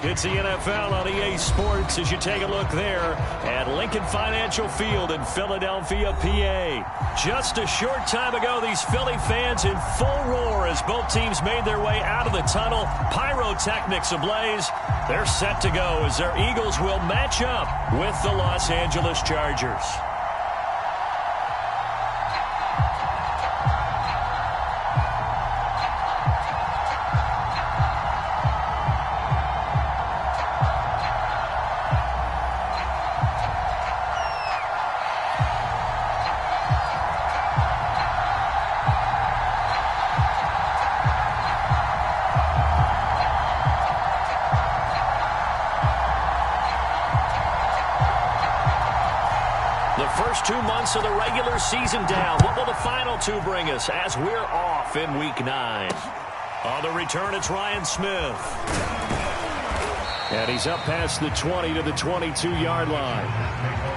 It's the NFL on EA Sports as you take a look there at Lincoln Financial Field in Philadelphia, PA. Just a short time ago, these Philly fans in full roar as both teams made their way out of the tunnel. Pyrotechnics ablaze. They're set to go as their Eagles will match up with the Los Angeles Chargers. First 2 months of the regular season down. What will the final two bring us as we're off in Week 9? On the return, it's Ryan Smith. And he's up past the 20 to the 22-yard line.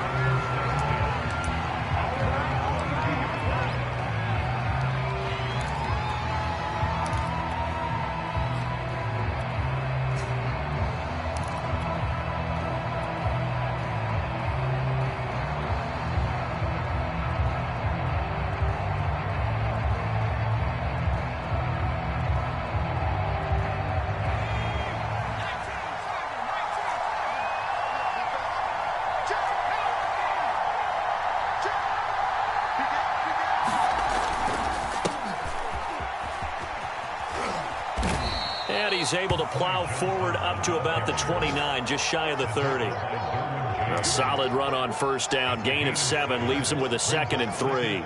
And he's able to plow forward up to about the 29, just shy of the 30. A solid run on first down. Gain of 7 leaves him with a 2nd and 3.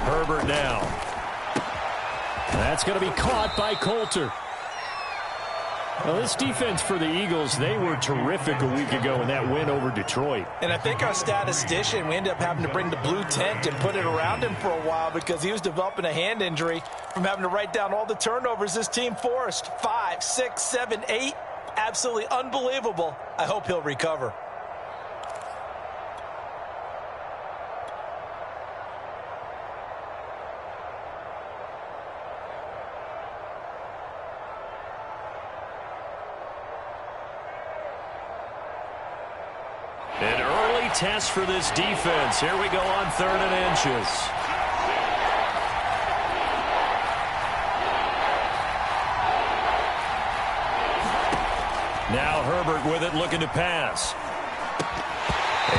Herbert now. That's going to be caught by Coulter. Well, this defense for the Eagles, they were terrific a week ago in that win over Detroit. And I think our statistician, we ended up having to bring the blue tent and put it around him for a while because he was developing a hand injury from having to write down all the turnovers this team forced. 5, 6, 7, 8. Absolutely unbelievable. I hope he'll recover. An early test for this defense. Here we go on 3rd and inches. Now Herbert with it, looking to pass.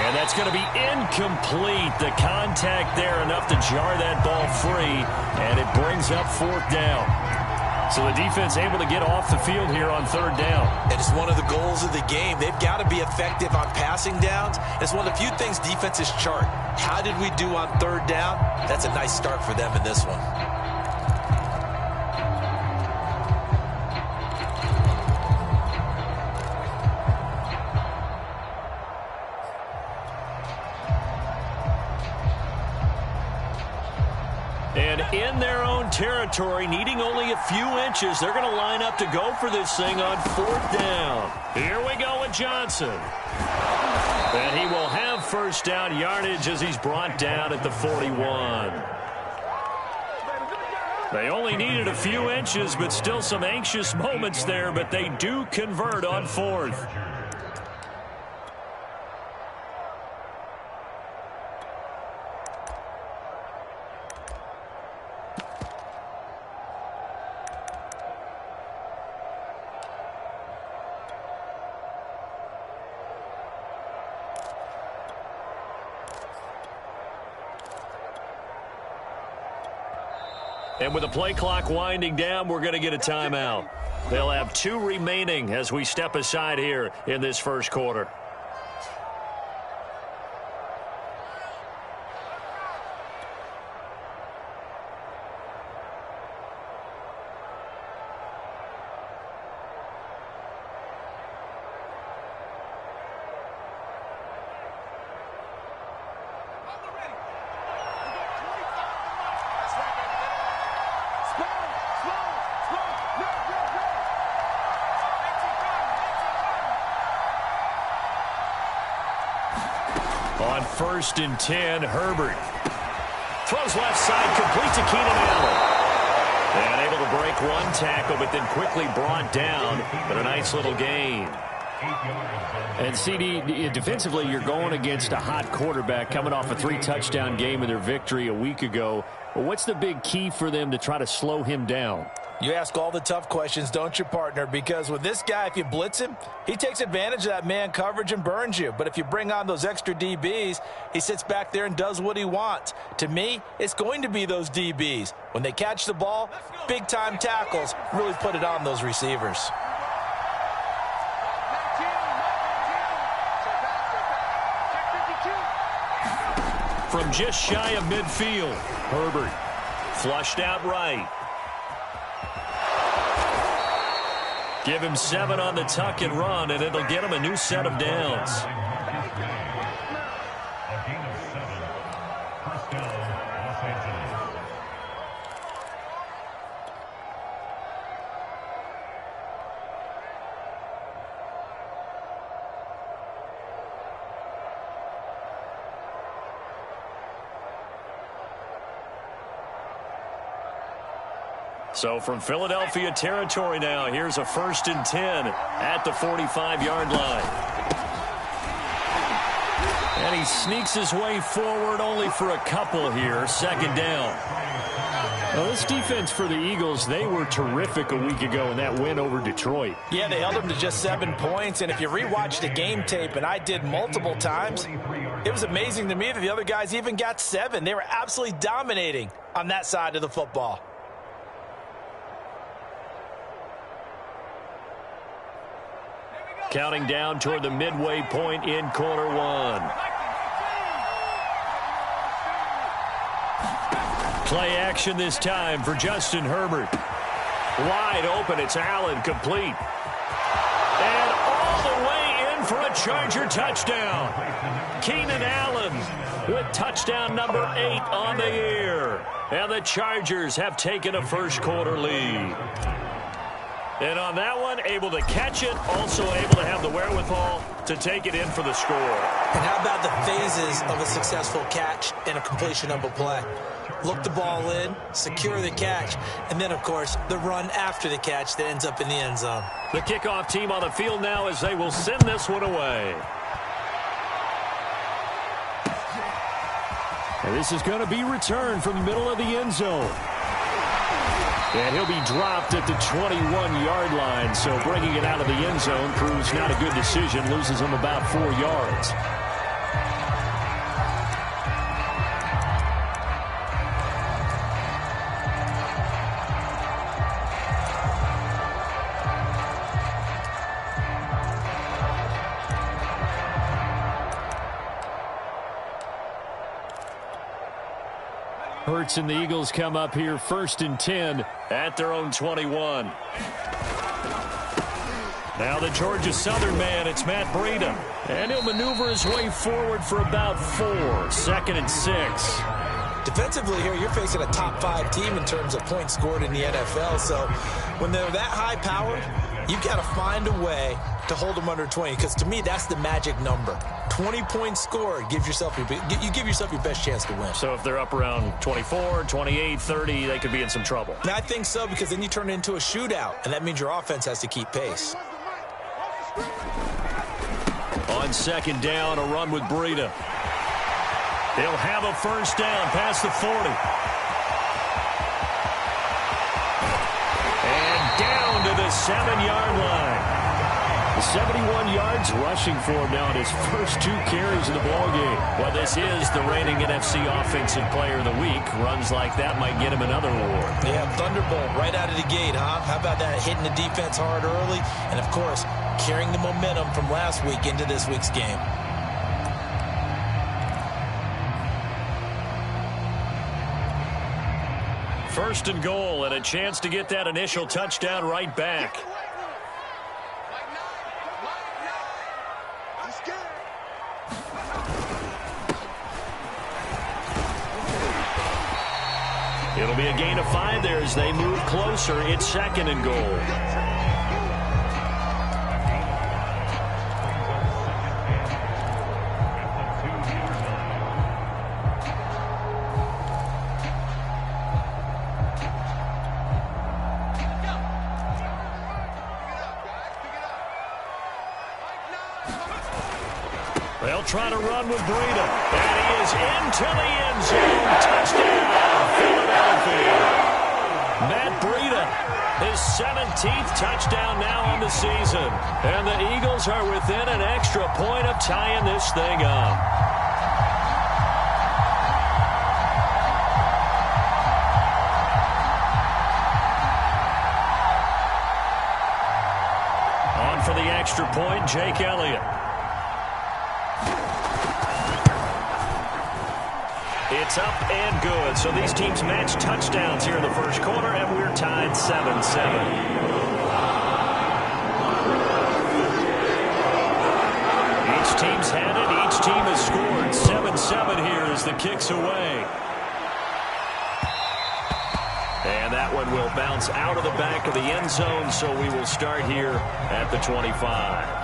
And that's going to be incomplete. The contact there enough to jar that ball free, and it brings up 4th down. So the defense able to get off the field here on 3rd down. And it's one of the goals of the game. They've got to be effective on passing downs. It's one of the few things defenses chart. How did we do on 3rd down? That's a nice start for them in this one. And in their own territory, needing only a few inches, they're going to line up to go for this thing on 4th down. Here we go with Johnson. And he will have first down yardage as he's brought down at the 41. They only needed a few inches, but still some anxious moments there, but they do convert on 4th. And with the play clock winding down, we're going to get a timeout. They'll have 2 remaining as we step aside here in this first quarter. On 1st and 10, Herbert. Throws left side, complete to Keenan Allen. And able to break one tackle, but then quickly brought down. But a nice little gain. And CD, defensively, you're going against a hot quarterback coming off a 3-touchdown game in their victory a week ago. Well, what's the big key for them to try to slow him down? You ask all the tough questions, don't you, partner? Because with this guy, if you blitz him, he takes advantage of that man coverage and burns you. But if you bring on those extra DBs, he sits back there and does what he wants. To me, it's going to be those DBs. When they catch the ball, big-time tackles really put it on those receivers. From just shy of midfield, Herbert flushed out right. Give him 7 on the tuck and run, and it'll get him a new set of downs. So from Philadelphia territory now, here's a 1st and 10 at the 45-yard line. And he sneaks his way forward only for a couple here. 2nd down. Well, this defense for the Eagles, they were terrific a week ago in that win over Detroit. Yeah, they held them to just 7 points. And if you rewatch the game tape, and I did multiple times, it was amazing to me that the other guys even got 7. They were absolutely dominating on that side of the football. Counting down toward the midway point in quarter 1. Play action this time for Justin Herbert. Wide open, it's Allen, complete. And all the way in for a Charger touchdown. Keenan Allen with touchdown number 8 on the year. And the Chargers have taken a first-quarter lead. And on that one, able to catch it, also able to have the wherewithal to take it in for the score. And how about the phases of a successful catch and a completion of a play? Look the ball in, secure the catch, and then, of course, the run after the catch that ends up in the end zone. The kickoff team on the field now as they will send this one away. And this is going to be returned from the middle of the end zone. And he'll be dropped at the 21-yard line, so bringing it out of the end zone proves not a good decision, loses him about 4 yards. Hurts and the Eagles come up here 1st and 10 at their own 21. Now the Georgia Southern man, it's Matt Breida. And he'll maneuver his way forward for about 4. 2nd and 6. Defensively here, you're facing a top 5 team in terms of points scored in the NFL. So when they're that high powered, you've got to find a way to hold them under 20. Because to me, that's the magic number. 20 points scored gives yourself you give yourself your best chance to win. So if they're up around 24, 28, 30, they could be in some trouble. And I think so, because then you turn it into a shootout, and that means your offense has to keep pace. On 2nd down, a run with Breida. He'll have a 1st down past the 40. And down to the 7-yard line. 71 yards rushing for him now in his first 2 carries of the ballgame. Well, this is the reigning NFC Offensive Player of the Week. Runs like that might get him another award. Yeah, Thunderbolt right out of the gate, huh? How about that, hitting the defense hard early? And, of course, carrying the momentum from last week into this week's game. First and goal, and a chance to get that initial touchdown right back. It'll be a gain of 5 there as they move closer. It's 2nd and goal. trying to run with Breida. And he is into the end zone. Touchdown, Philadelphia. Matt Breida, his 17th touchdown now on the season. And the Eagles are within an extra point of tying this thing up. For the extra point, Jake Elliott. It's up and good. So these teams match touchdowns here in the first quarter, and we're tied 7-7. Each team's had it. Each team has scored. 7-7 here as the kick's away. And that one will bounce out of the back of the end zone, so we will start here at the 25.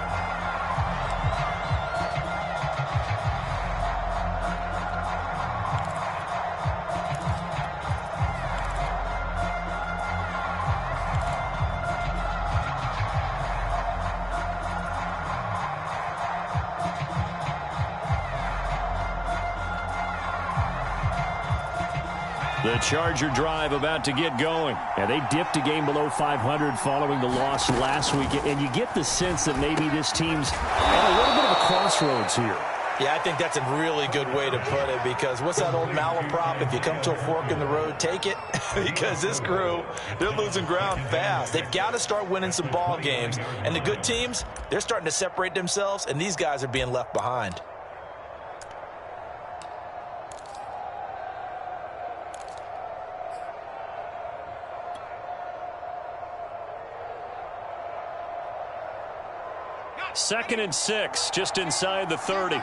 The Charger drive about to get going. And they dipped a game below 500 following the loss last week. And you get the sense that maybe this team's at a little bit of a crossroads here. Yeah, I think that's a really good way to put it, because what's that old malaprop? If you come to a fork in the road, take it. Because this crew, they're losing ground fast. They've got to start winning some ball games. And the good teams, they're starting to separate themselves, and these guys are being left behind. Second and 6, just inside the 30.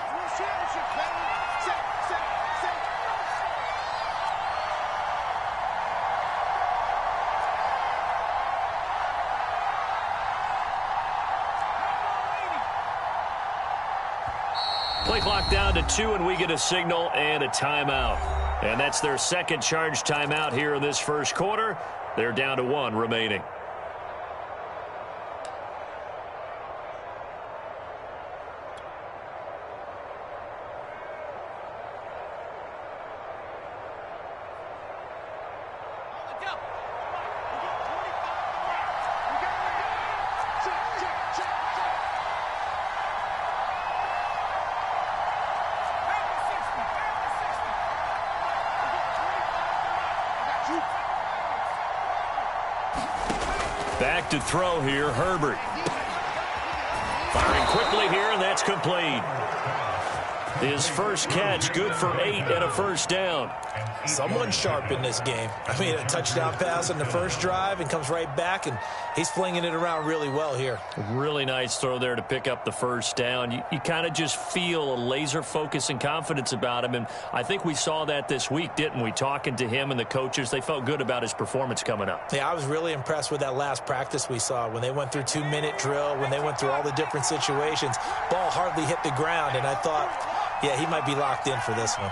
Play clock down to 2, and we get a signal and a timeout. And that's their second charge timeout here in this first quarter. They're down to 1 remaining. Back to throw here, Herbert. Firing quickly here, and that's complete. His first catch, good for 8 and a first down. Someone's sharp in this game. I mean, a touchdown pass on the first drive and comes right back, and he's flinging it around really well here. Really nice throw there to pick up the first down. You kind of just feel a laser focus and confidence about him, and I think we saw that this week, didn't we? Talking to him and the coaches, they felt good about his performance coming up. Yeah, I was really impressed with that last practice we saw when they went through 2-minute drill, when they went through all the different situations. Ball hardly hit the ground, and I thought, yeah, he might be locked in for this one.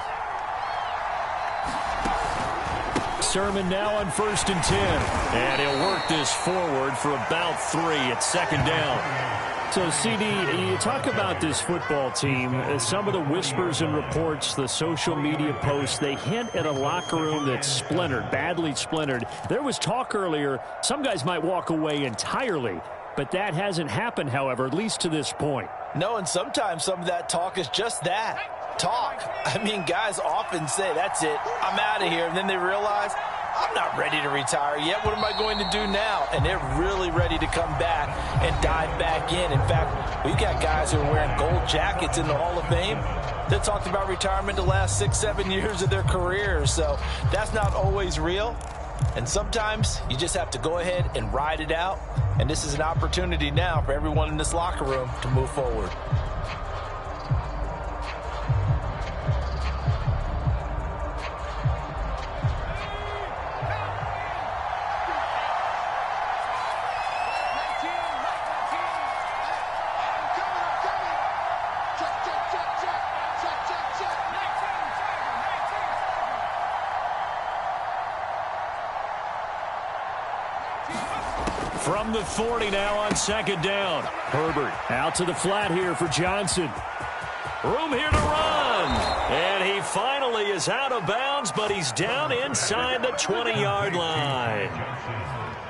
Sermon now on 1st and 10. And he'll work this forward for about 3 at second down. So, CD, you talk about this football team. Some of the whispers and reports, the social media posts, they hint at a locker room that's splintered, badly splintered. There was talk earlier, some guys might walk away entirely. But that hasn't happened, however, at least to this point. No, and sometimes some of that talk is just that. Talk. I mean, guys often say, that's it, I'm out of here. And then they realize, I'm not ready to retire yet. What am I going to do now? And they're really ready to come back and dive back in. In fact, we've got guys who are wearing gold jackets in the Hall of Fame that talked about retirement the last 6-7 years of their careers. So that's not always real. And sometimes you just have to go ahead and ride it out. And this is an opportunity now for everyone in this locker room to move forward. From the 40 now on second down. Herbert out to the flat here for Johnson. Room here to run. And he finally is out of bounds, but he's down inside the 20-yard line.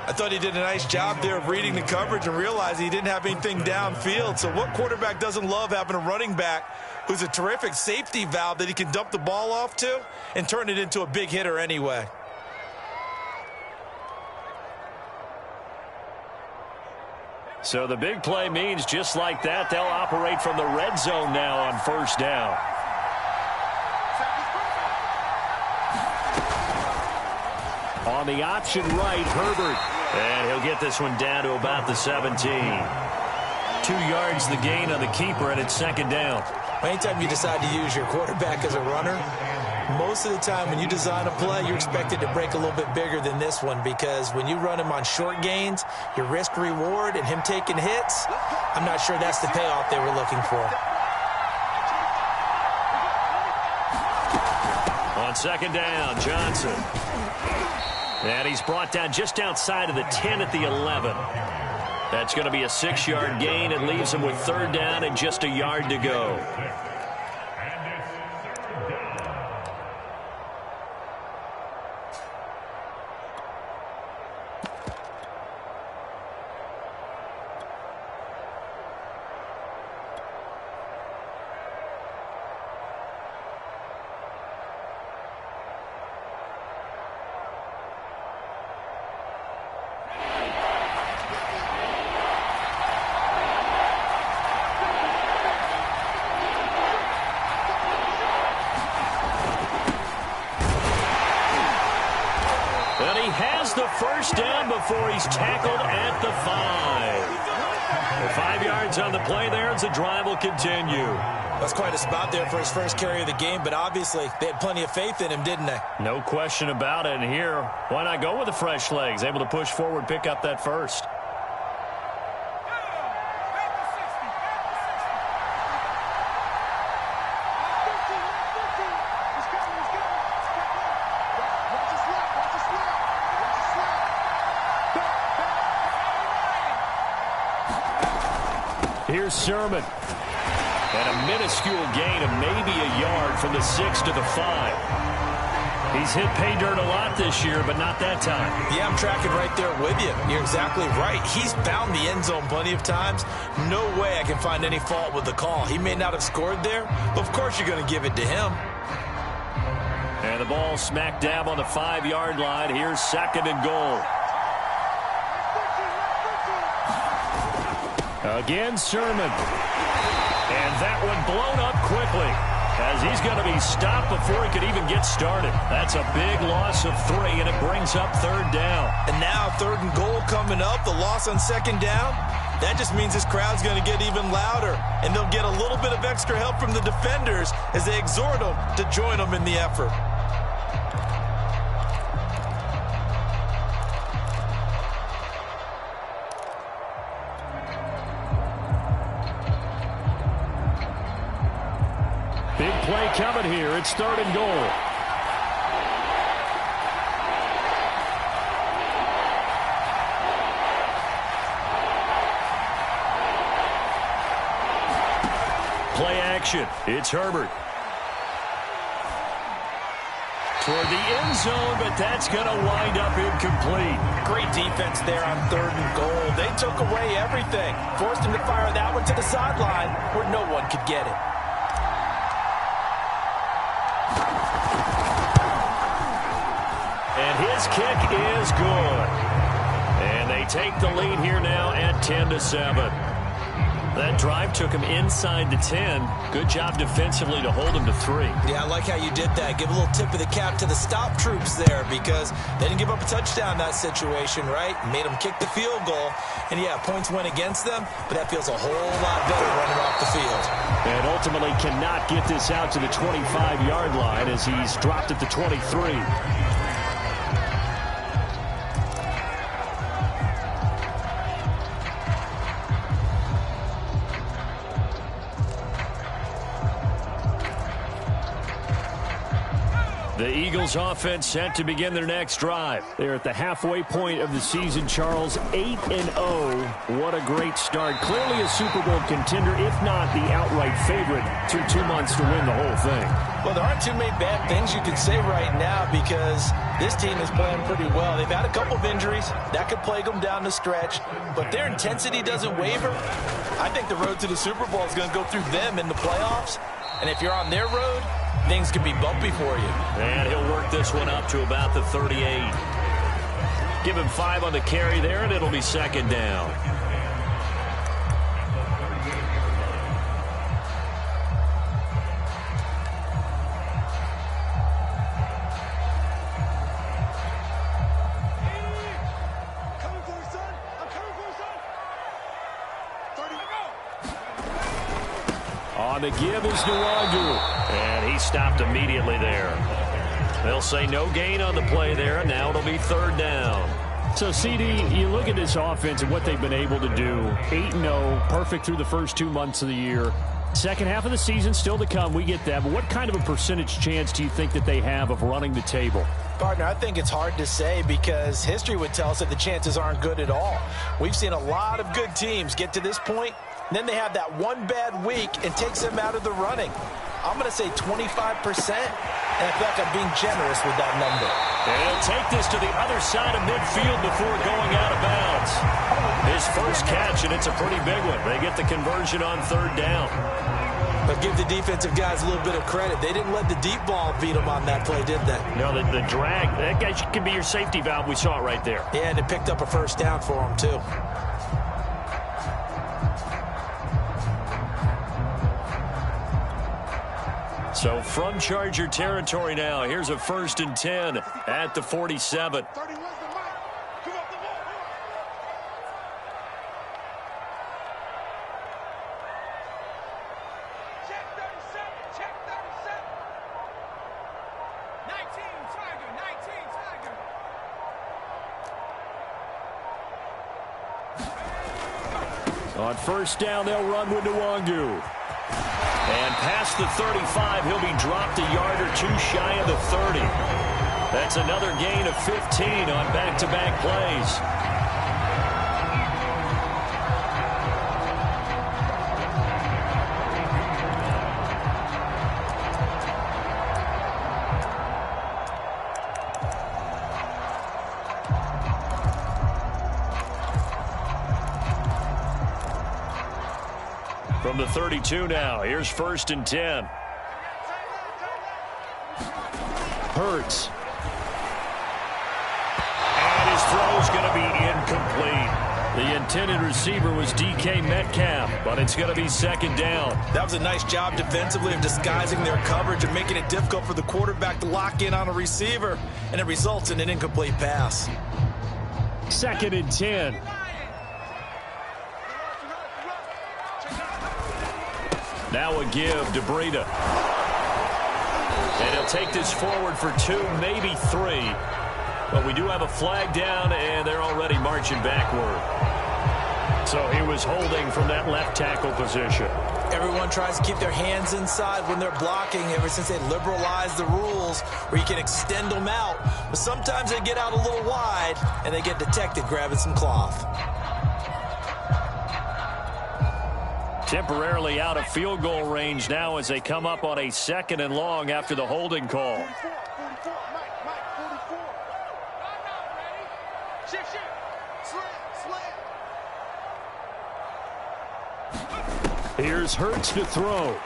I thought he did a nice job there of reading the coverage and realizing he didn't have anything downfield. So what quarterback doesn't love having a running back who's a terrific safety valve that he can dump the ball off to and turn it into a big hitter anyway? So the big play means just like that, they'll operate from the red zone now on first down. On the option right, Herbert. And he'll get this one down to about the 17. 2 yards the gain on the keeper, and it's second down. Anytime you decide to use your quarterback as a runner, most of the time when you design a play, you're expected to break a little bit bigger than this one, because when you run him on short gains, your risk-reward and him taking hits, I'm not sure that's the payoff they were looking for. On second down, Johnson. And he's brought down just outside of the 10 at the 11. That's going to be a 6-yard gain. It leaves him with third down and just a yard to go. And he has the first down before he's tackled at the 5. The 5 yards on the play there as the drive will continue. That's quite a spot there for his first carry of the game, but obviously they had plenty of faith in him, didn't they? No question about it. And here, why not go with the fresh legs? Able to push forward, pick up that first. Here's Sermon. And a minuscule gain of maybe a yard from the 6 to the 5. He's hit pay dirt a lot this year, but not that time. Yeah, I'm tracking right there with you. You're exactly right. He's found the end zone plenty of times. No way I can find any fault with the call. He may not have scored there, but of course you're going to give it to him. And the ball smack dab on the 5-yard line. Here's second and goal. Again, Sermon. And that one blown up quickly as he's going to be stopped before he could even get started. That's a big loss of 3, and it brings up third down. And now third and goal coming up, the loss on second down. That just means this crowd's going to get even louder, and they'll get a little bit of extra help from the defenders as they exhort them to join them in the effort. Big play coming here. It's third and goal. Play action. It's Herbert. Toward the end zone, but that's going to wind up incomplete. Great defense there on third and goal. They took away everything. Forced him to fire that one to the sideline where no one could get it. And his kick is good. And they take the lead here now at 10-7. That drive took him inside the 10. Good job defensively to hold him to 3. Yeah, I like how you did that. Give a little tip of the cap to the stop troops there, because they didn't give up a touchdown in that situation, right? Made them kick the field goal. And, yeah, points went against them, but that feels a whole lot better running off the field. And ultimately cannot get this out to the 25-yard line as he's dropped at the 23. The Eagles offense set to begin their next drive. They're at the halfway point of the season, Charles, 8-0. What a great start. Clearly a Super Bowl contender, if not the outright favorite, through 2 months to win the whole thing. Well, there aren't too many bad things you can say right now because this team is playing pretty well. They've had a couple of injuries. That could plague them down the stretch, but their intensity doesn't waver. I think the road to the Super Bowl is going to go through them in the playoffs, and if you're on their road, things can be bumpy for you. And he'll work this one up to about the 38. Give him 5 on the carry there, and it'll be second down. On the give is Nwangu. And he stopped immediately there. They'll say no gain on the play there, and now it'll be third down. So, CD, you look at this offense and what they've been able to do. 8-0, perfect through the first 2 months of the year. Second half of the season still to come, we get that. But what kind of a percentage chance do you think that they have of running the table? Partner, I think it's hard to say because history would tell us that the chances aren't good at all. We've seen a lot of good teams get to this point, and then they have that one bad week and takes them out of the running. I'm going to say 25%, and I feel like I'm being generous with that number. And he'll take this to the other side of midfield before going out of bounds. His first catch, and it's a pretty big one. They get the conversion on third down. But give the defensive guys a little bit of credit. They didn't let the deep ball beat them on that play, did they? No, the drag, that guy can be your safety valve. We saw it right there. Yeah, and it picked up a first down for them, too. So from Charger territory now, here's a 1st and 10 at the 47. On first down, they'll run with Nwangu. And past the 35, he'll be dropped a yard or two shy of the 30. That's another gain of 15 on back-to-back plays. From the 32 now, here's 1st and 10. Hurts. And his throw's going to be incomplete. The intended receiver was DK Metcalf, but it's going to be second down. That was a nice job defensively of disguising their coverage and making it difficult for the quarterback to lock in on a receiver, and it results in an incomplete pass. 2nd and 10. Now a give to Breida. And he'll take this forward for 2, maybe 3. But we do have a flag down, and they're already marching backward. So he was holding from that left tackle position. Everyone tries to keep their hands inside when they're blocking ever since they liberalized the rules where you can extend them out. But sometimes they get out a little wide, and they get detected grabbing some cloth. Temporarily out of field goal range now as they come up on a 2nd and long after the holding call. Here's Hurts to throw.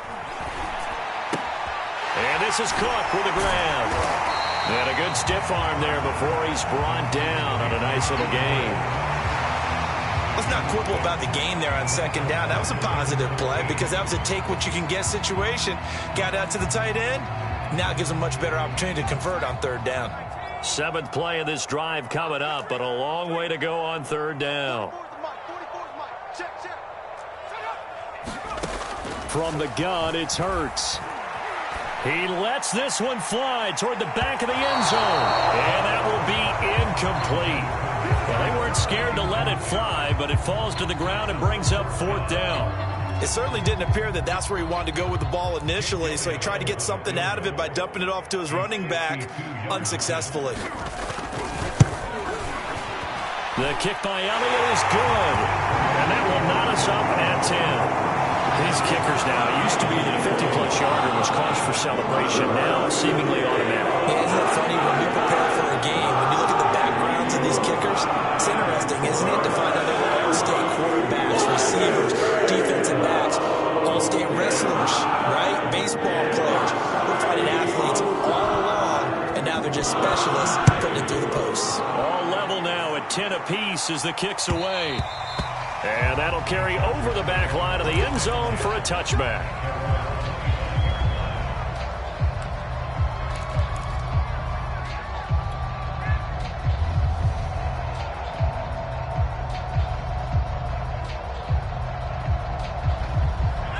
And this is Cook with the grab. And a good stiff arm there before he's brought down on a nice little gain. Let's not quibble about the gain there on 2nd down. That was a positive play because that was a take-what-you-can-get situation. Got out to the tight end. Now it gives them a much better opportunity to convert on 3rd down. 7th play of this drive coming up, but a long way to go on 3rd down. From the gun, it's Hurts. He lets this one fly toward the back of the end zone. And that will be incomplete. Well, they weren't scared to let it fly, but it falls to the ground and brings up 4th down. It certainly didn't appear that that's where he wanted to go with the ball initially, so he tried to get something out of it by dumping it off to his running back unsuccessfully. The kick by Elliott is good, and that will knot us up at 10. These kickers now, it used to be that a 50-plus yarder was cause for celebration, now seemingly automatic. Yeah, isn't it funny when we prepare for a game, when you look at the backgrounds of these kickers, it's interesting, isn't it, to find out they're all-state quarterbacks, receivers, defensive backs, all-state wrestlers, right? Baseball players. We're finding athletes all along, and now they're just specialists putting it through the posts. All level now at 10 apiece as the kick's away. And that'll carry over the back line of the end zone for a touchback.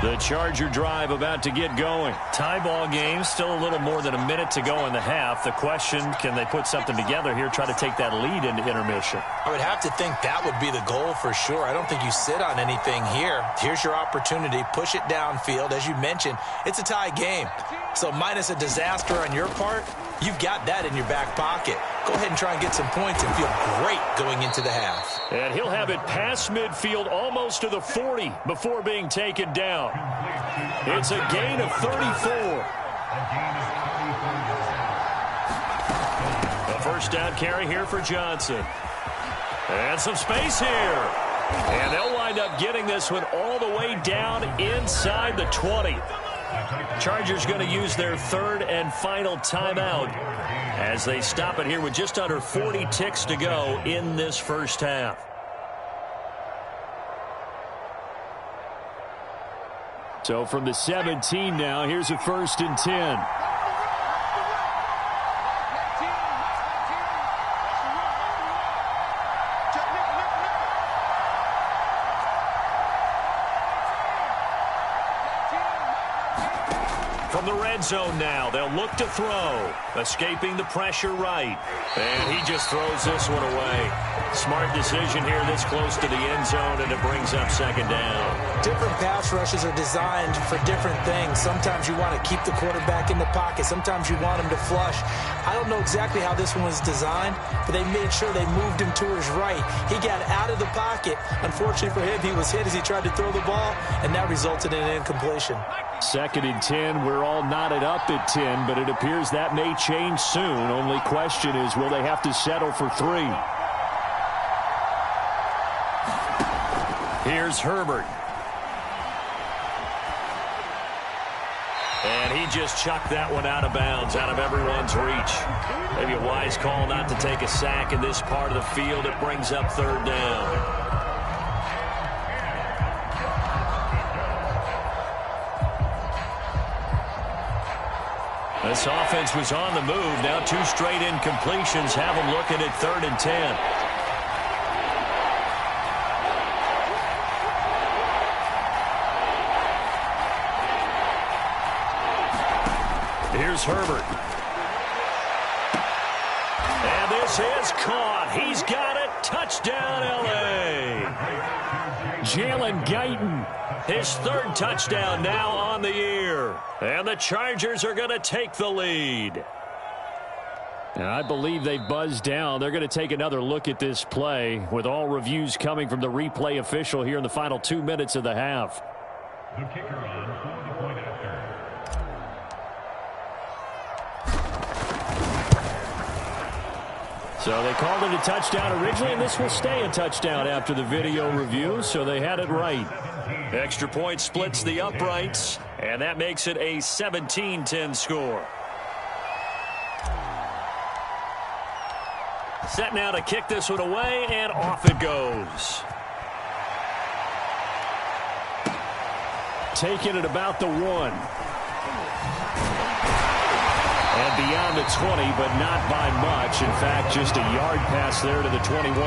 The Charger drive about to get going. Tie ball game, still a little more than a minute to go in the half. The question, can they put something together here, try to take that lead into intermission? I would have to think that would be the goal for sure. I don't think you sit on anything here. Here's your opportunity. Push it downfield. As you mentioned, it's a tie game. So minus a disaster on your part, you've got that in your back pocket. Go ahead and try and get some points and feel great going into the half. And he'll have it past midfield almost to the 40 before being taken down. It's a gain of 34. A first down carry here for Johnson. And some space here. And they'll wind up getting this one all the way down inside the 20. Chargers going to use their third and final timeout as they stop it here with just under 40 ticks to go in this first half. So from the 17 now, here's a 1st and 10. From the red zone now, they'll look to throw. Escaping the pressure right. And he just throws this one away. Smart decision here this close to the end zone, and it brings up second down. Different pass rushes are designed for different things. Sometimes you want to keep the quarterback in the pocket. Sometimes you want him to flush. I don't know exactly how this one was designed, but they made sure they moved him to his right. He got out of the pocket. Unfortunately for him, he was hit as he tried to throw the ball, and that resulted in an incompletion. 2nd and 10. We're all knotted up at 10, but it appears that may change soon. Only question is, will they have to settle for 3? Here's Herbert. And he just chucked that one out of bounds, out of everyone's reach. Maybe a wise call not to take a sack in this part of the field. It brings up 3rd down. This offense was on the move. Now 2 straight incompletions have them looking at 3rd and 10. Here's Herbert. And this is caught. He's got it. Touchdown, L.A. Jalen Guyton, his 3rd touchdown now on the year. And the Chargers are going to take the lead. And I believe they buzzed down. They're going to take another look at this play with all reviews coming from the replay official here in the final 2 minutes of the half. The kicker on for the point after. So they called it a touchdown originally, and this will stay a touchdown after the video review, so they had it right. Extra point splits the uprights, and that makes it a 17-10 score. Set now to kick this one away, and off it goes. Taking it about the 1. And beyond the 20, but not by much. In fact, just a yard pass there to the 21.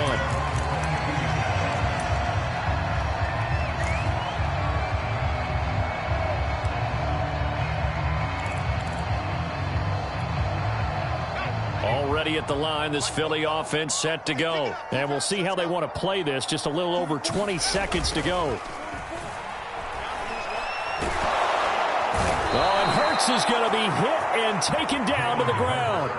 Already at the line, this Philly offense set to go. And we'll see how they want to play this. Just a little over 20 seconds to go. Oh, and Hurts is going to be hit and taken down to the ground.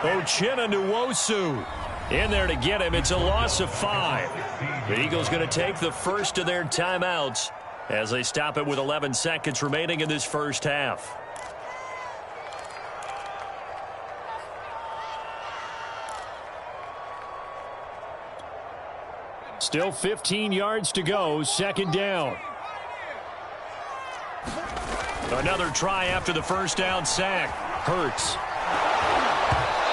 Uchenna Nwosu in there to get him. It's a loss of 5. The Eagles going to take the first of their timeouts as they stop it with 11 seconds remaining in this first half. Still 15 yards to go, second down. Another try after the first down sack. Hurts.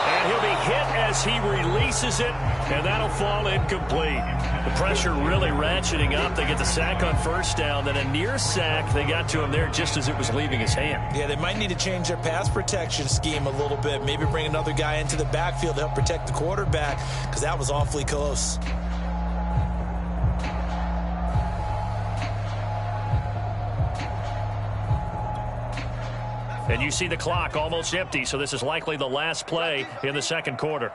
And he'll be hit as he releases it, and that'll fall incomplete. The pressure really ratcheting up. They get the sack on first down, then a near sack. They got to him there just as it was leaving his hand. Yeah, they might need to change their pass protection scheme a little bit. Maybe bring another guy into the backfield to help protect the quarterback, because that was awfully close. And you see the clock almost empty, so this is likely the last play in the second quarter.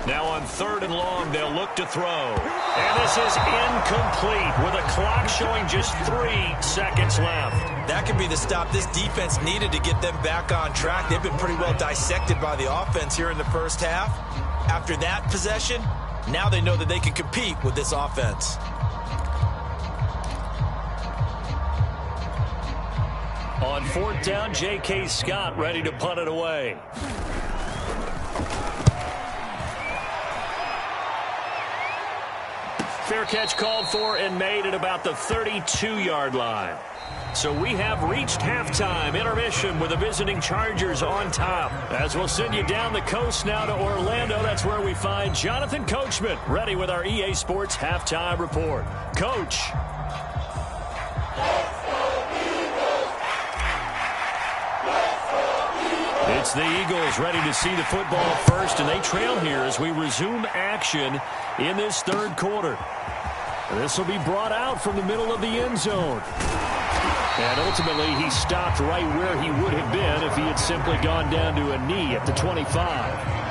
Now on 3rd and long, they'll look to throw. And this is incomplete with a clock showing just 3 seconds left. That could be the stop this defense needed to get them back on track. They've been pretty well dissected by the offense here in the first half. After that possession, now they know that they can compete with this offense. On 4th down, J.K. Scott ready to punt it away. Fair catch called for and made at about the 32-yard line. So we have reached halftime. Intermission with the visiting Chargers on top. As we'll send you down the coast now to Orlando, that's where we find Jonathan Coachman ready with our EA Sports Halftime Report. Coach. It's the Eagles ready to see the football first, and they trail here as we resume action in this third quarter. This will be brought out from the middle of the end zone. And ultimately, he stopped right where he would have been if he had simply gone down to a knee at the 25.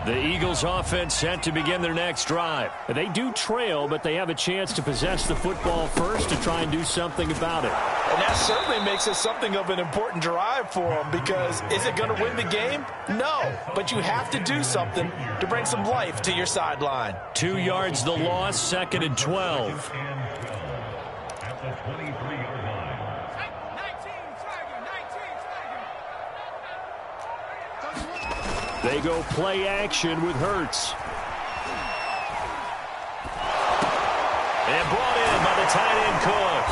The Eagles offense set to begin their next drive. They do trail, but they have a chance to possess the football first to try and do something about it. And that certainly makes it something of an important drive for them, because is it going to win the game? No, but you have to do something to bring some life to your sideline. 2 yards the loss, 2nd and 12. At the 23-yard line. They go play action with Hurts. And brought in by the tight end Cook.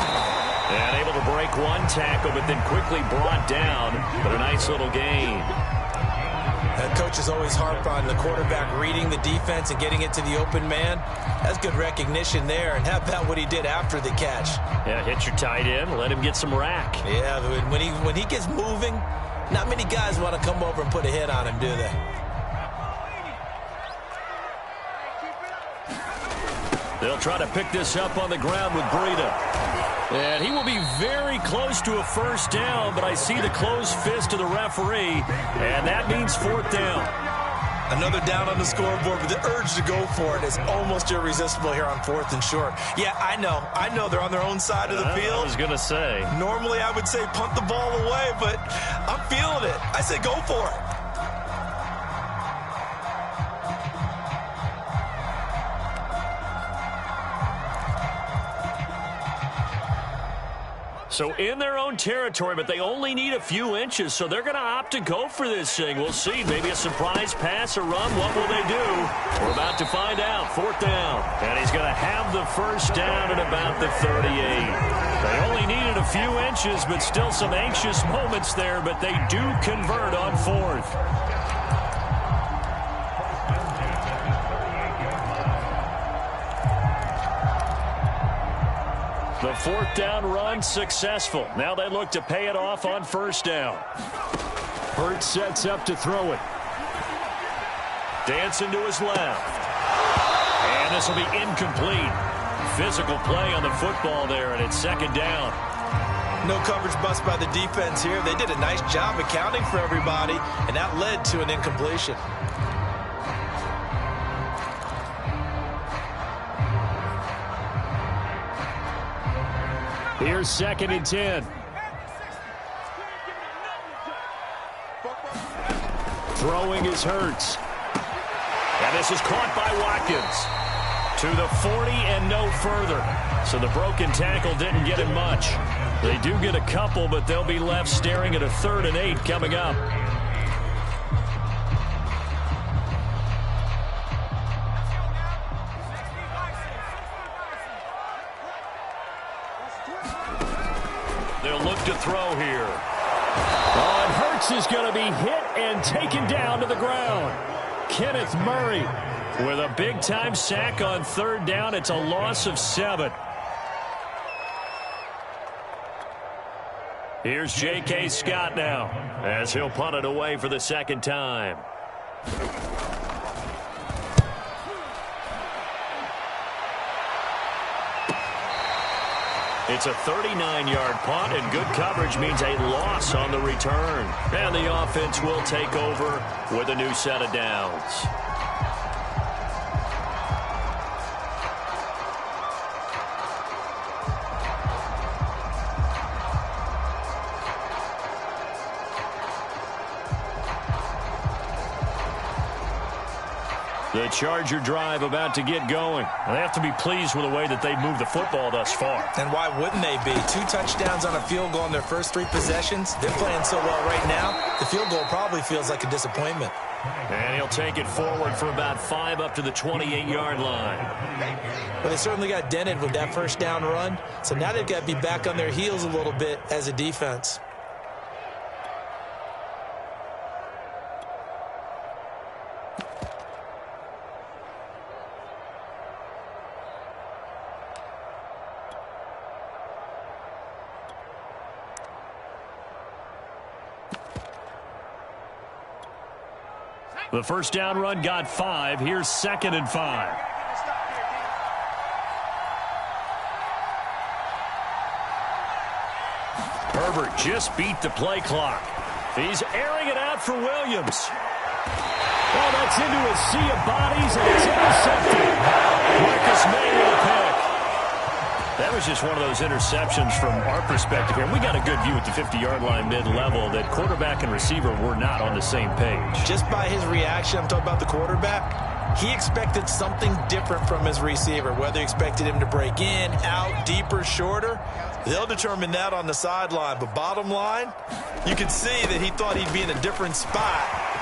And able to break one tackle, but then quickly brought down. But a nice little gain. Coaches always harp on the quarterback reading the defense and getting it to the open man. That's good recognition there. And how about what he did after the catch? Yeah, hit your tight end, let him get some rack. Yeah, when he gets moving, not many guys want to come over and put a hit on him, do they? They'll try to pick this up on the ground with Breida. And he will be very close to a first down, but I see the closed fist of the referee, and that means 4th down. Another down on the scoreboard, but the urge to go for it is almost irresistible here on 4th and short. Yeah, I know they're on their own side of the field. I was going to say. Normally I would say punt the ball away, but I'm feeling it. I say go for it. So in their own territory, but they only need a few inches, so they're going to opt to go for this thing. We'll see. Maybe a surprise pass or run. What will they do? We're about to find out. 4th down. And he's going to have the first down at about the 38. They only needed a few inches, but still some anxious moments there, but they do convert on 4th. The 4th down run successful. Now they look to pay it off on first down. Hurts sets up to throw it. Dancing to his left. And this will be incomplete. Physical play on the football there, and it's 2nd down. No coverage bust by the defense here. They did a nice job accounting for everybody, and that led to an incompletion. Here's 2nd and 10. Throwing is Hurts. And this is caught by Watkins. To the 40 and no further. So the broken tackle didn't get him much. They do get a couple, but they'll be left staring at a 3rd and 8 coming up. They'll look to throw here. Oh, and Hurts is going to be hit and taken down to the ground. Kenneth Murray with a big-time sack on 3rd down. It's a loss of 7. Here's J.K. Scott now as he'll punt it away for the 2nd time. It's a 39-yard punt, and good coverage means a loss on the return. And the offense will take over with a new set of downs. The Charger drive about to get going. They have to be pleased with the way that they've moved the football thus far. And why wouldn't they be? 2 touchdowns on a field goal in their first 3 possessions. They're playing so well right now, the field goal probably feels like a disappointment. And he'll take it forward for about 5 up to the 28-yard line. Well, they certainly got dented with that first down run. So now they've got to be back on their heels a little bit as a defense. The first down run got 5. Here's 2nd and 5. Herbert just beat the play clock. He's airing it out for Williams. Oh, that's into a sea of bodies, and it's intercepted. Marcus May with a pick. That was just one of those interceptions from our perspective here. We got a good view at the 50-yard line mid-level that quarterback and receiver were not on the same page. Just by his reaction, I'm talking about the quarterback, he expected something different from his receiver. Whether he expected him to break in, out, deeper, shorter, they'll determine that on the sideline. But bottom line, you could see that he thought he'd be in a different spot,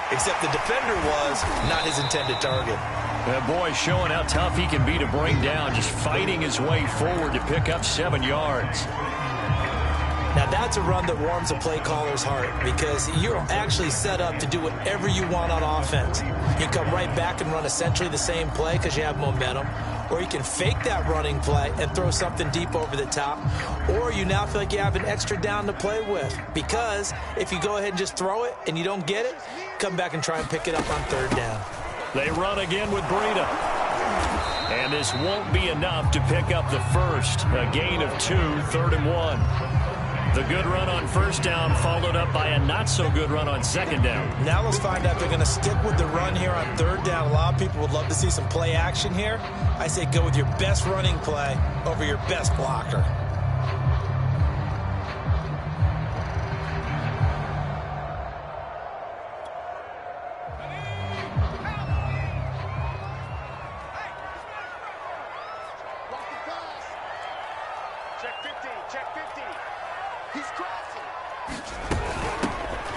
except the defender was not his intended target. That boy showing how tough he can be to bring down, just fighting his way forward to pick up 7 yards. Now that's a run that warms a play caller's heart because you're actually set up to do whatever you want on offense. You come right back and run essentially the same play because you have momentum, or you can fake that running play and throw something deep over the top, or you now feel like you have an extra down to play with because if you go ahead and just throw it and you don't get it, come back and try and pick it up on 3rd down. They run again with Breida. And this won't be enough to pick up the first. A gain of 2, 3rd and 1. The good run on 1st down followed up by a not-so-good run on 2nd down. Now let's find out if they're going to stick with the run here on 3rd down. A lot of people would love to see some play action here. I say go with your best running play over your best blocker.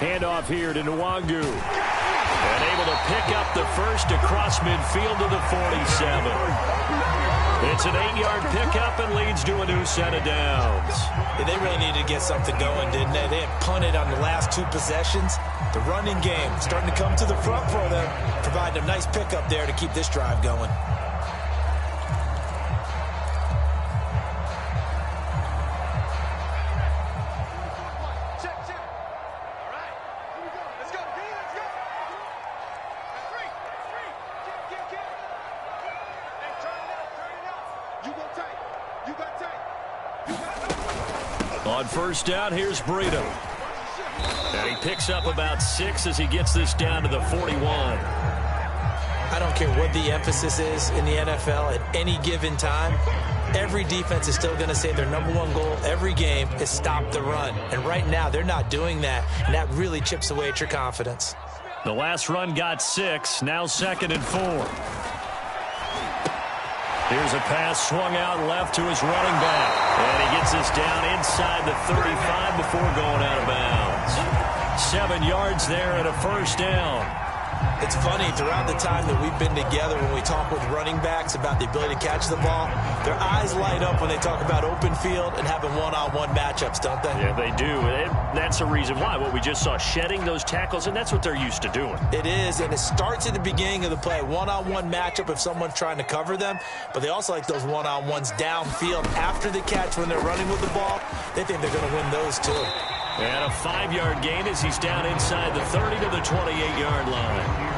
Handoff here to Nwangu. And able to pick up the first across midfield to the 47. It's an 8-yard pickup and leads to a new set of downs. Yeah, they really needed to get something going, didn't they? They had punted on the last 2 possessions. The running game starting to come to the front for them, providing a nice pickup there to keep this drive going. On first down, here's Breida. And he picks up about 6 as he gets this down to the 41. I don't care what the emphasis is in the NFL at any given time. Every defense is still going to say their #1 goal every game is stop the run. And right now, they're not doing that. And that really chips away at your confidence. The last run got 6. Now 2nd and 4. Here's a pass swung out left to his running back. And he gets this down inside the 35 before going out of bounds. 7 yards there and a first down. It's funny, throughout the time that we've been together, when we talk with running backs about the ability to catch the ball, their eyes light up when they talk about open field and having one-on-one matchups, don't they? Yeah, they do. And that's the reason why. What we just saw, shedding those tackles, and that's what they're used to doing. It is, and it starts at the beginning of the play. One-on-one matchup if someone's trying to cover them, but they also like those one-on-ones downfield after the catch when they're running with the ball. They think they're going to win those too. And a 5-yard gain as he's down inside the 30 to the 28-yard line.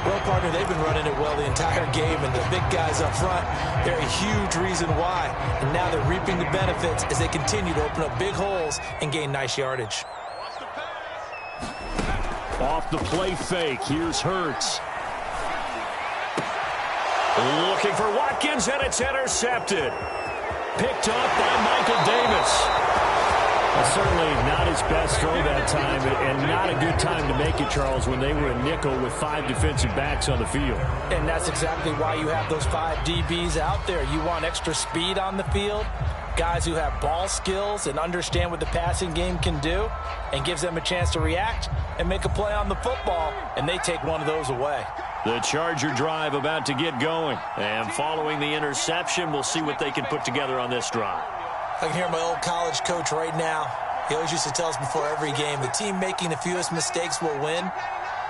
Well, partner, they've been running it well the entire game, and the big guys up front, they're a huge reason why. And now they're reaping the benefits as they continue to open up big holes and gain nice yardage. Off the play fake, here's Hurts. Looking for Watkins, and it's intercepted. Picked up by Michael Davis. Well, certainly not his best throw that time, and not a good time to make it, Charles, when they were a nickel with 5 defensive backs on the field. And that's exactly why you have those 5 DBs out there. You want extra speed on the field, guys who have ball skills and understand what the passing game can do, and gives them a chance to react and make a play on the football, and they take one of those away. The Charger drive about to get going, and following the interception, we'll see what they can put together on this drive. I can hear my old college coach right now. He always used to tell us before every game, the team making the fewest mistakes will win.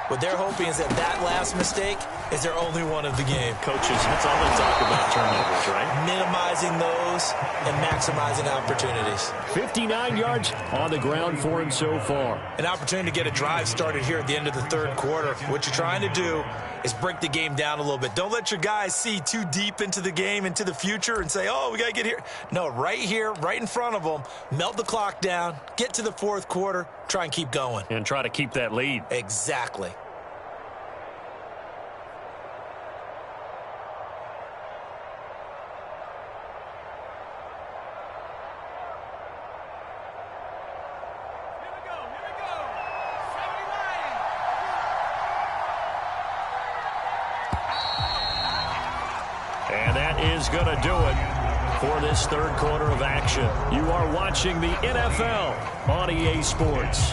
What they're hoping is that that last mistake is their only one of the game. Coaches, that's all they talk about, turnovers, right? Minimizing those and maximizing opportunities. 59 yards on the ground for him so far. An opportunity to get a drive started here at the end of the 3rd quarter. What you're trying to do is break the game down a little bit. Don't let your guys see too deep into the game, into the future, and say, oh, we got to get here. No, right here, right in front of them, melt the clock down, get to the 4th quarter, try and keep going. And try to keep that lead. Exactly. And that is going to do it for this 3rd quarter of action. You are watching the NFL on EA Sports.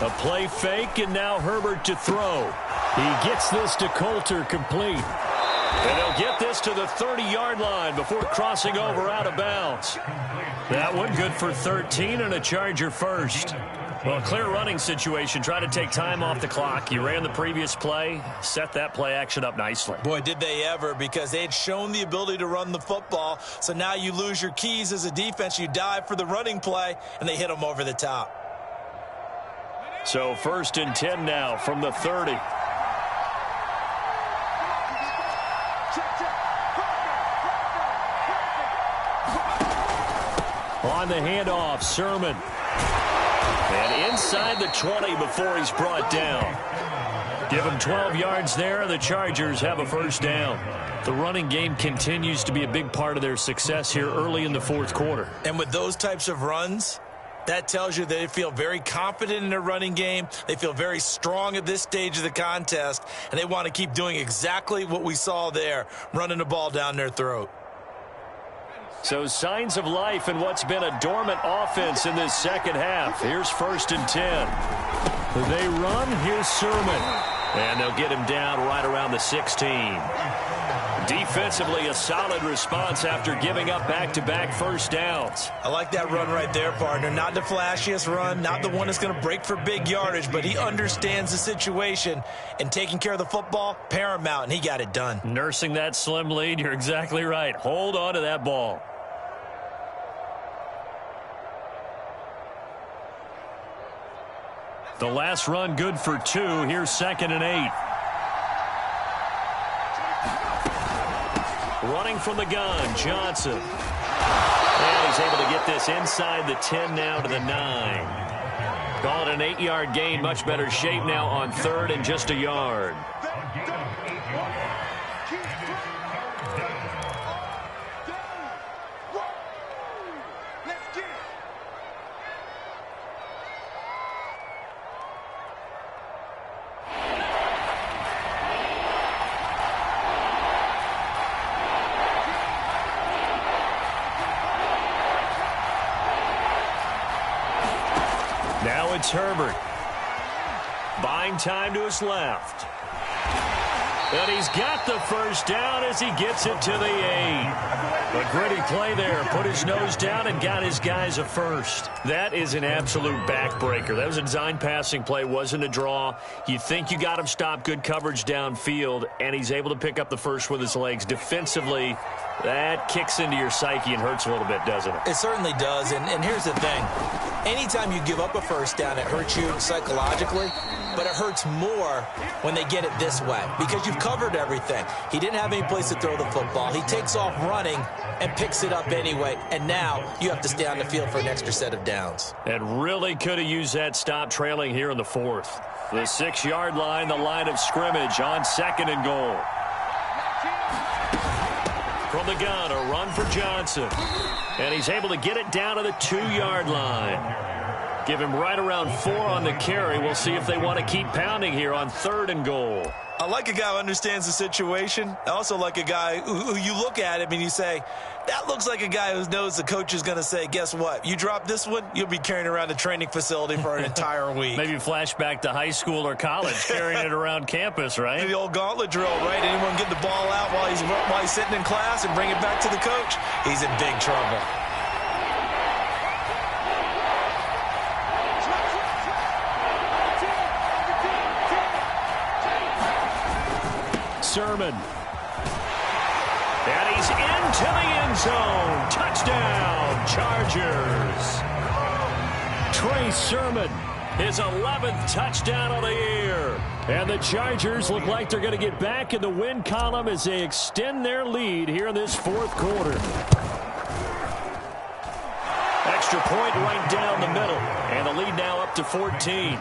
A play fake, and now Herbert to throw. He gets this to Coulter complete. And he'll get this to the 30-yard line before crossing over out of bounds. That one good for 13 and a Charger first. Well, clear running situation. Try to take time off the clock. You ran the previous play, set that play action up nicely. Boy, did they ever, because they had shown the ability to run the football. So now you lose your keys as a defense. You dive for the running play, and they hit them over the top. So 1st and 10 now from the 30. On the handoff, Sermon. And inside the 20 before he's brought down. Give him 12 yards there. The Chargers have a first down. The running game continues to be a big part of their success here early in the 4th quarter. And with those types of runs, that tells you they feel very confident in their running game. They feel very strong at this stage of the contest, and they want to keep doing exactly what we saw there, running the ball down their throat. So signs of life in what's been a dormant offense in this 2nd half. Here's 1st and 10. They run. Here's Sermon. And they'll get him down right around the 16. Defensively, a solid response after giving up back-to-back first downs. I like that run right there, partner. Not the flashiest run, not the one that's going to break for big yardage, but he understands the situation, and taking care of the football, paramount, and he got it done. Nursing that slim lead, you're exactly right. Hold on to that ball. The last run good for 2. Here's 2nd and 8. Running from the gun, Johnson. And he's able to get this inside the 10 now to the 9. Call it an 8-yard gain. Much better shape now on 3rd and just a yard. Now it's Herbert. Buying time to his left. And he's got the first down as he gets it to the 8. A gritty play there. Put his nose down and got his guys a first. That is an absolute backbreaker. That was a design passing play. Wasn't a draw. You think you got him stopped. Good coverage downfield. And he's able to pick up the first with his legs. Defensively, that kicks into your psyche and hurts a little bit, doesn't it? It certainly does. And here's the thing. Anytime you give up a first down, it hurts you psychologically. But it hurts more when they get it this way because you've covered everything. He didn't have any place to throw the football. He takes off running and picks it up anyway. And now you have to stay on the field for an extra set of downs. And really could have used that stop trailing here in the 4th. The 6-yard line, the line of scrimmage on 2nd and goal. From the gun, a run for Johnson. And he's able to get it down to the 2-yard line. Give him right around 4 on the carry. We'll see if they want to keep pounding here on 3rd and goal. I like a guy who understands the situation. I also like a guy who you look at him and you say, that looks like a guy who knows the coach is going to say, guess what? You drop this one, you'll be carrying around the training facility for an entire week. Maybe flashback to high school or college, carrying it around campus, right? The old gauntlet drill, right? Anyone get the ball out while he's sitting in class and bring it back to the coach? He's in big trouble. Sermon. And he's into the end zone. Touchdown, Chargers. Trey Sermon, his 11th touchdown of the year. And the Chargers look like they're going to get back in the win column as they extend their lead here in this 4th quarter. Extra point right down the middle. And the lead now up to 14.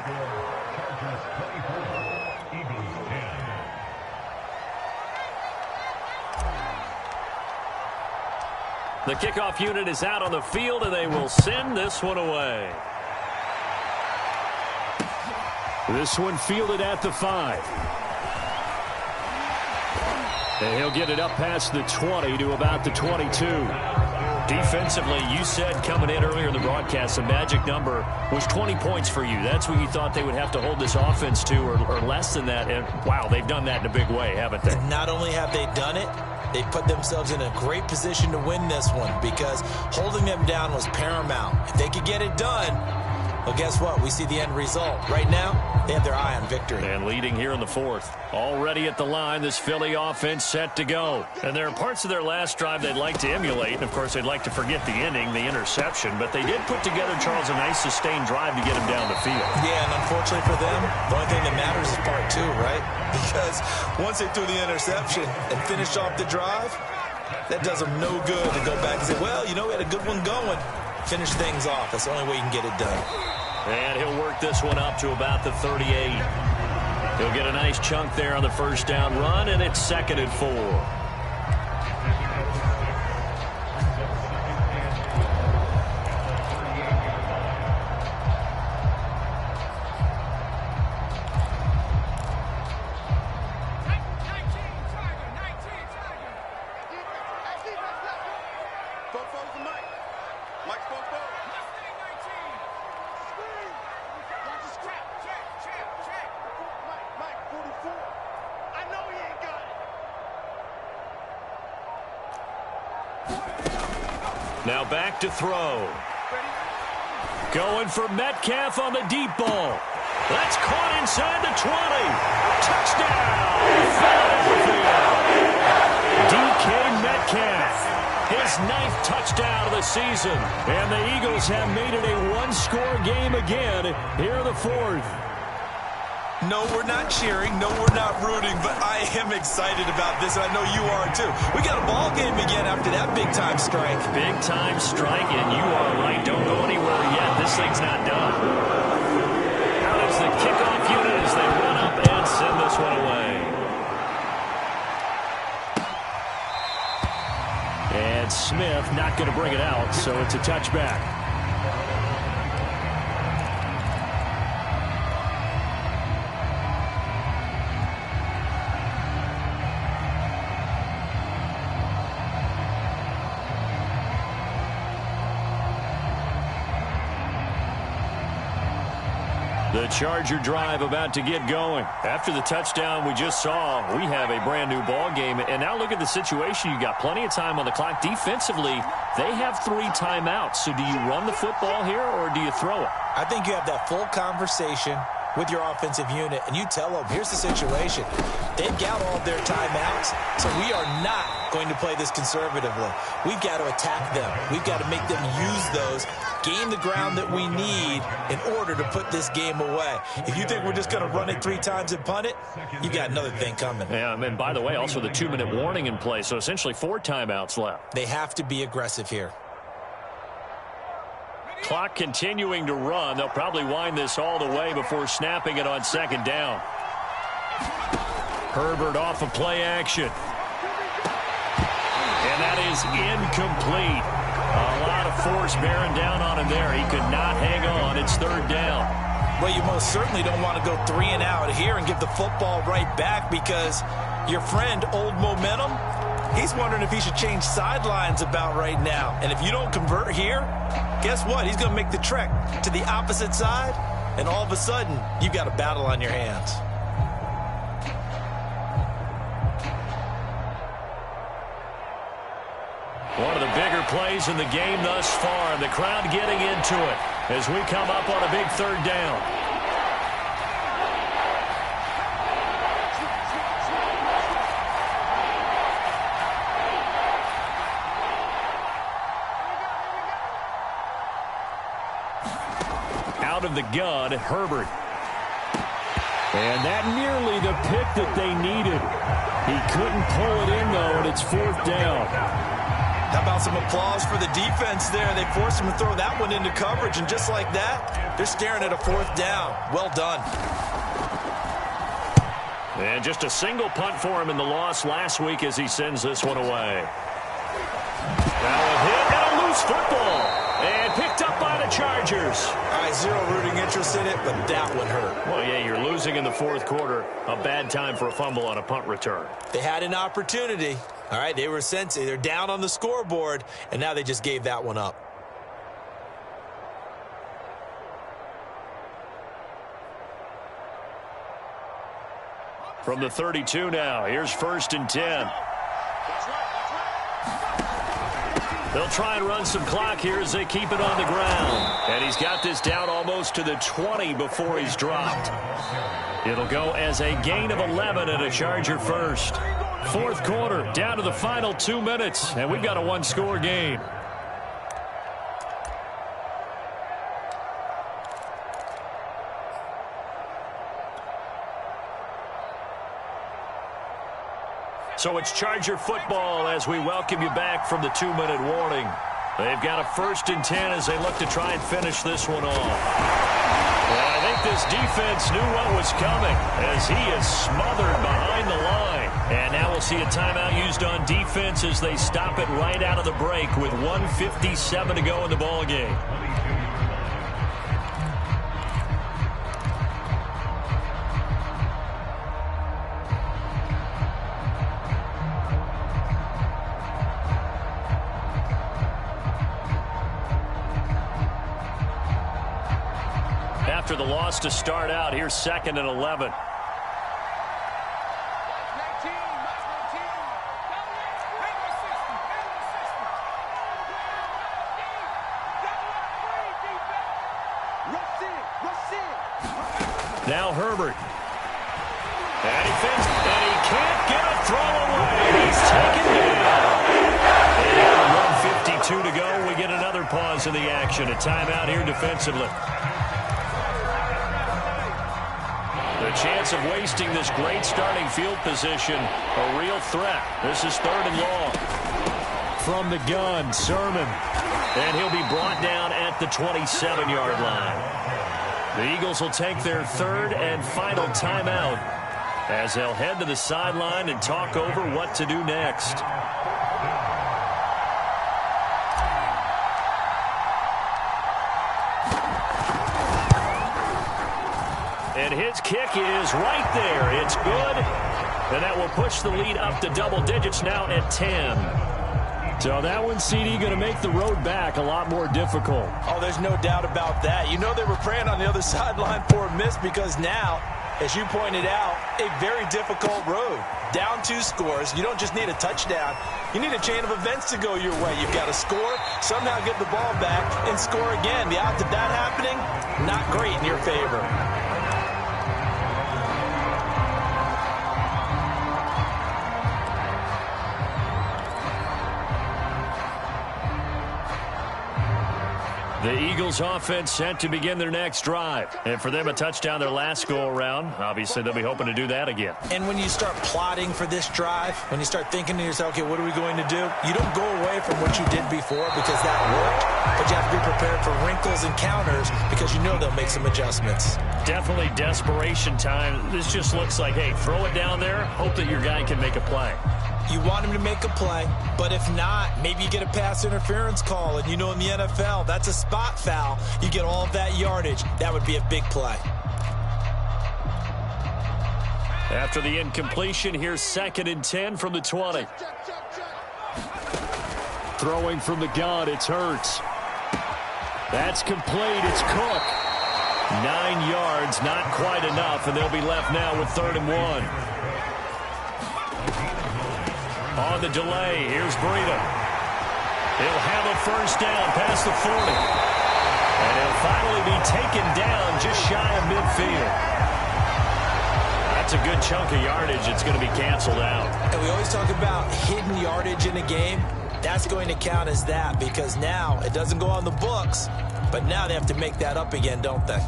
The kickoff unit is out on the field, and they will send this one away. This one fielded at the 5. And he'll get it up past the 20 to about the 22. Defensively, you said coming in earlier in the broadcast, the magic number was 20 points for you. That's what you thought they would have to hold this offense to, or less than that. And, wow, they've done that in a big way, haven't they? Not only have they done it, they put themselves in a great position to win this one because holding them down was paramount. If they could get it done, well, guess what? We see the end result. Right now, they have their eye on victory. And leading here in the 4th. Already at the line, this Philly offense set to go. And there are parts of their last drive they'd like to emulate. And, of course, they'd like to forget the inning, the interception. But they did put together, Charles, a nice sustained drive to get him down the field. Yeah, and unfortunately for them, the only thing that matters is part 2, right? Because once they threw the interception and finished off the drive, that does them no good to go back and say, well, you know, we had a good one going. Finish things off. That's the only way you can get it done. And he'll work this one up to about the 38. He'll get a nice chunk there on the first down run, and it's 2nd and 4. Now back to throw. Going for Metcalf on the deep ball. That's caught inside the 20. Touchdown, Philadelphia. DK Metcalf. His 9th touchdown of the season. And the Eagles have made it a one-score game again here in the 4th. No, we're not cheering. No, we're not rooting. But I am excited about this, and I know you are too. We got a ball game again after that big-time strike. Big-time strike, and you are right. Don't go anywhere yet. This thing's not done. Out is the kickoff unit as they run up and send this one away. And Smith not going to bring it out, so it's a touchback. The Charger drive about to get going. After the touchdown we just saw, we have a brand new ball game. And now look at the situation. You got plenty of time on the clock. Defensively, they have 3 timeouts. So do you run the football here or do you throw it? I think you have that full conversation with your offensive unit, and you tell them, here's the situation. They've got all of their timeouts, so we are not going to play this conservatively. We've got to attack them. We've got to make them use those, gain the ground that we need in order to put this game away. If you think we're just going to run it 3 times and punt it, you've got another thing coming. Yeah, and by the way, also the 2-minute warning in play, so essentially 4 timeouts left. They have to be aggressive here. Clock continuing to run. They'll probably wind this all the way before snapping it on 2nd down. Herbert off of play action. And that is incomplete. A lot of force bearing down on him there. He could not hang on. It's 3rd down. Well, you most certainly don't want to go 3 and out here and give the football right back because your friend, Old Momentum, he's wondering if he should change sidelines about right now. And if you don't convert here, guess what? He's going to make the trek to the opposite side, and all of a sudden, you've got a battle on your hands. One of the bigger plays in the game thus far. The crowd getting into it as we come up on a big 3rd down. Out of the gun, Herbert. And that nearly the pick that they needed. He couldn't pull it in, though, and it's 4th down. How about some applause for the defense there? They forced him to throw that one into coverage, and just like that, they're staring at a 4th down. Well done. And just a single punt for him in the loss last week as he sends this one away. Now a hit and a loose football. And picked up by the Chargers. All right, 0 rooting interest in it, but that one hurt. Well, yeah, you're losing in the 4th quarter. A bad time for a fumble on a punt return. They had an opportunity. All right, they were sensing. They're down on the scoreboard, and now they just gave that one up. From the 32 now, here's 1st and 10. They'll try and run some clock here as they keep it on the ground. And he's got this down almost to the 20 before he's dropped. It'll go as a gain of 11 and a Charger first. 4th quarter, down to the final 2 minutes, and we've got a 1-score game. So it's Charger football as we welcome you back from the 2-minute warning. They've got a 1st and 10 as they look to try and finish this one off. Well, I think this defense knew what was coming as he is smothered behind the line. And now we'll see a timeout used on defense as they stop it right out of the break with 1:57 to go in the ball game. After the loss to start out, here's 2nd and 11. Now Herbert. And he fins, and he can't get a throw away. He's taken down. And 1:52 to go. We get another pause in the action. A timeout here defensively. The chance of wasting this great starting field position, a real threat. This is 3rd and long. From the gun, Sermon. And he'll be brought down at the 27-yard line. The Eagles will take their 3rd and final timeout as they'll head to the sideline and talk over what to do next. And his kick is right there. It's good. And that will push the lead up to double digits now at 10. So that one, CD, going to make the road back a lot more difficult. Oh, there's no doubt about that. You know they were praying on the other sideline for a miss because now, as you pointed out, a very difficult road. Down 2 scores. You don't just need a touchdown. You need a chain of events to go your way. You've got to score, somehow get the ball back, and score again. The odds of that happening, not great in your favor. The Eagles offense set to begin their next drive. And for them, a touchdown their last go-around. Obviously, they'll be hoping to do that again. And when you start plotting for this drive, when you start thinking to yourself, okay, what are we going to do? You don't go away from what you did before because that worked, but you have to be prepared for wrinkles and counters because you know they'll make some adjustments. Definitely desperation time. This just looks like, hey, throw it down there, hope that your guy can make a play. You want him to make a play, but if not, maybe you get a pass interference call, and you know in the NFL, that's a spot foul. You get all of that yardage. That would be a big play. After the incompletion, here's 2nd and 10 from the 20. Throwing from the gun, it's Hurts. That's complete, it's Cook. 9 yards, not quite enough, and they'll be left now with 3rd and 1. On the delay, here's Breida. He'll have a first down past the 40. And he'll finally be taken down just shy of midfield. That's a good chunk of yardage. It's going to be canceled out. And we always talk about hidden yardage in a game. That's going to count as that because now it doesn't go on the books, but now they have to make that up again, don't they?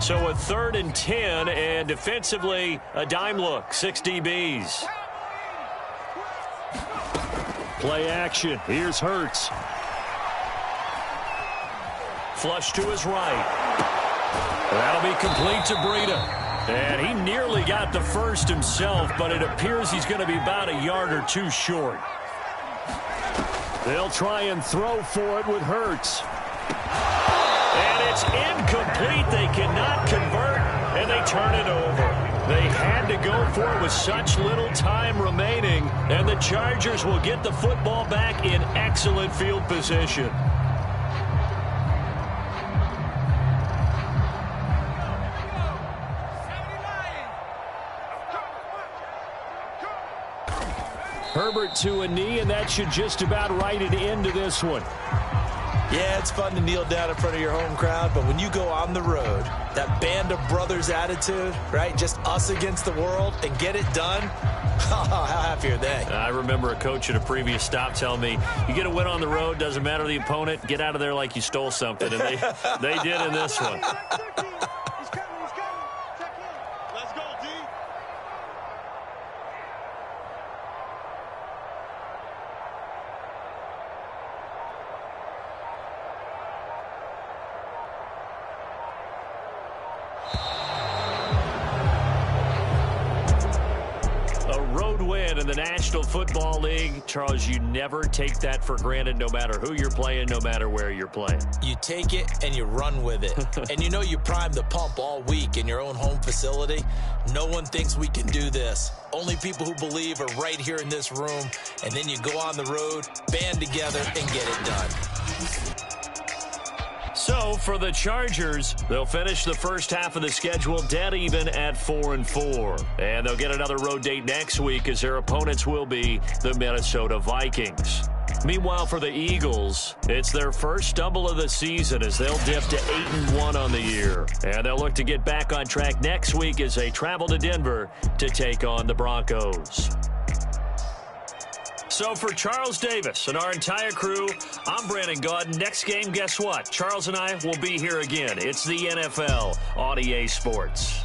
So a 3rd and 10, and defensively, a dime look, 6 DBs. Play action. Here's Hurts. Flush to his right. That'll be complete to Breida. And he nearly got the first himself, but it appears he's going to be about a yard or 2 short. They'll try and throw for it with Hurts. And it's incomplete. They cannot convert, and they turn it over. They had to go for it with such little time remaining, and the Chargers will get the football back in excellent field position. Herbert to a knee, and that should just about write it into this one. Yeah, it's fun to kneel down in front of your home crowd, but when you go on the road, that band of brothers attitude, right, just us against the world, and get it done, how happy are they? I remember a coach at a previous stop telling me, you get a win on the road, doesn't matter the opponent, get out of there like you stole something, and they did in this one. In the National Football League, Charles, you never take that for granted no matter who you're playing, no matter where you're playing. You take it and you run with it. And you know you primed the pump all week in your own home facility. No one thinks we can do this. Only people who believe are right here in this room. And then you go on the road, band together, and get it done. So for the Chargers, they'll finish the first half of the schedule dead even at 4-4. And they'll get another road date next week as their opponents will be the Minnesota Vikings. Meanwhile, for the Eagles, it's their first stumble of the season as they'll dip to 8-1 on the year. And they'll look to get back on track next week as they travel to Denver to take on the Broncos. So for Charles Davis and our entire crew, I'm Brandon Gaudin. Next game, guess what? Charles and I will be here again. It's the NFL on EA Sports.